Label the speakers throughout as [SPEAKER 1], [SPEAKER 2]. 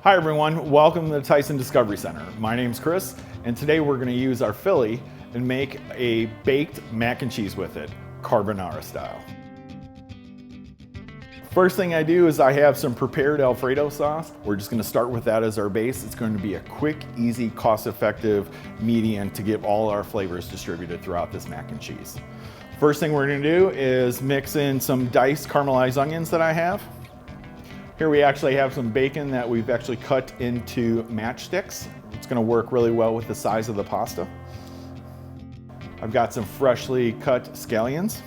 [SPEAKER 1] Hi everyone, welcome to the Tyson Discovery Center. My name's Chris, and today we're going to use our Philly and make a baked mac and cheese with it, carbonara style. First thing I do is I have some prepared Alfredo sauce. We're just going to start with that as our base. It's going to be a quick, easy, cost-effective medium to get all our flavors distributed throughout this mac and cheese. First thing we're going to do is mix in some diced caramelized onions that I have. Here we actually have some bacon that we've actually cut into matchsticks. It's going to work really well with the size of the pasta. I've got some freshly cut scallions,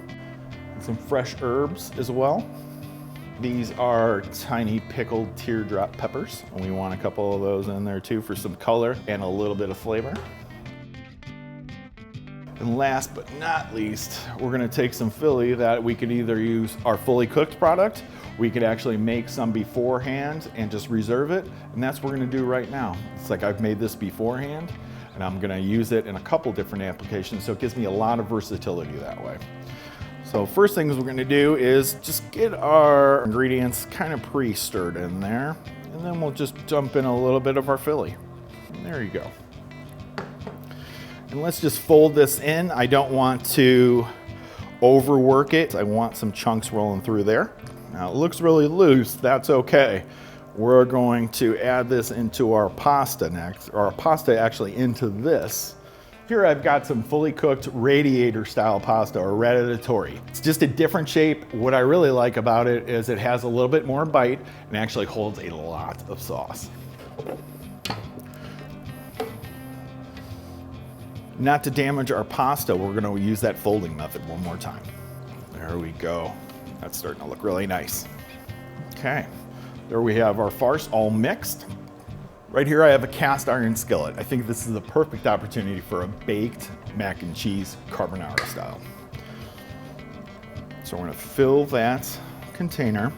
[SPEAKER 1] and some fresh herbs as well. These are tiny pickled teardrop peppers, and we want a couple of those in there too for some color and a little bit of flavor. And last but not least, we're going to take some Philly that we could either use our fully cooked product. We could actually make some beforehand and just reserve it, and that's what we're going to do right now. It's like I've made this beforehand, and I'm going to use it in a couple different applications, so it gives me a lot of versatility that way. So first things we're going to do is just get our ingredients kind of pre-stirred in there, and then we'll just dump in a little bit of our Philly. And there you go. And let's just fold this in. I don't want to overwork it. I want some chunks rolling through there. Now it looks really loose, that's okay. We're going to add this into our pasta next, or our pasta actually into this. Here I've got some fully cooked radiator style pasta, or ratatouille. It's just a different shape. What I really like about it is it has a little bit more bite and actually holds a lot of sauce. Not to damage our pasta, we're going to use that folding method one more time. There we go. That's starting to look really nice. Okay, there we have our farce all mixed. Right here I have a cast iron skillet. I think this is the perfect opportunity for a baked mac and cheese carbonara style. So we're going to fill that container.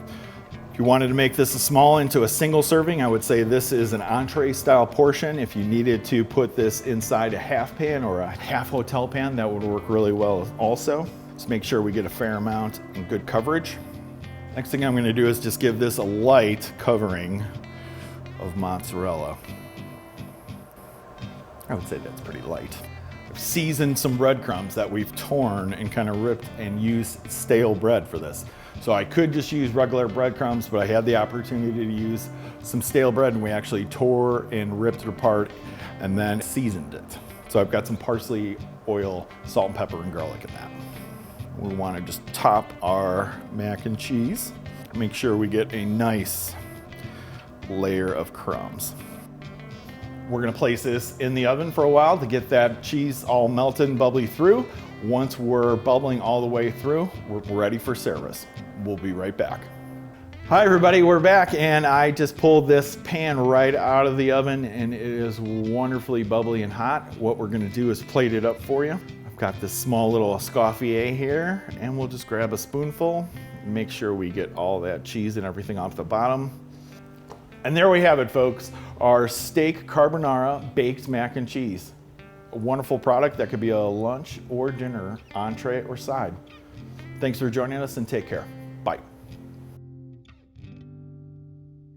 [SPEAKER 1] If you wanted to make this a small into a single serving, I would say this is an entree style portion. If you needed to put this inside a half pan or a half hotel pan, that would work really well also. Just make sure we get a fair amount and good coverage. Next thing I'm going to do is just give this a light covering of mozzarella. I would say that's pretty light. I've seasoned some breadcrumbs that we've torn and kind of ripped and used stale bread for this. So I could just use regular breadcrumbs, but I had the opportunity to use some stale bread, and we actually tore and ripped it apart and then seasoned it. So I've got some parsley, oil, salt and pepper and garlic in that. We want to just top our mac and cheese. Make sure we get a nice layer of crumbs. We're going to place this in the oven for a while to get that cheese all melted and bubbly through. Once we're bubbling all the way through, we're ready for service. We'll be right back. Hi everybody, we're back, and I just pulled this pan right out of the oven and it is wonderfully bubbly and hot. What we're going to do is plate it up for you. I've got this small little escoffier here, and we'll just grab a spoonful, make sure we get all that cheese and everything off the bottom. And there we have it, folks, our steak carbonara baked mac and cheese. A wonderful product that could be a lunch or dinner, entree or side. Thanks for joining us, and take care. Bye.